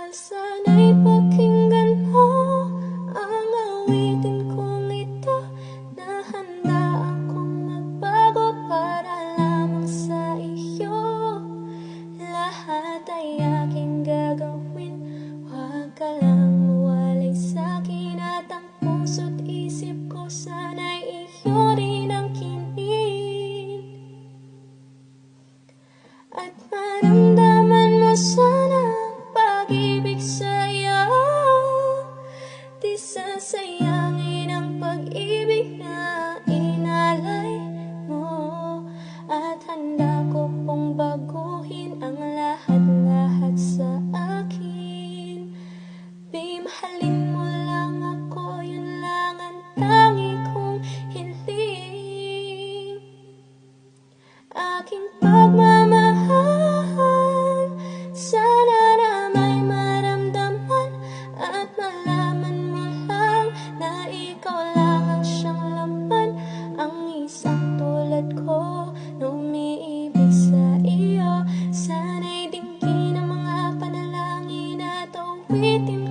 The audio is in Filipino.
Sana'y pakinggan mo ang awitin kong ito, na handa akong magbago para lamang sa iyo. Lahat ay aking gagawin, huwag ka lang mawalay sa'kin, at ang puso't isip ko sana'y iyo rin ang kinin. At maramdaman mo sana pag-ibig sa'yo, di sasayangin ang pag-ibig na inalay mo. At handa ko pong baguhin ang lahat-lahat sa akin. Babe, mahalin mo lang ako, yun lang ang tangi kong hiling. Aking pagmamahal, sana na may maramdaman at malaman mo lang na ikaw lang ang siyang laman. Ang isang tulad ko na umiibig sa iyo, sana'y dinggin ang mga panalangin at awitin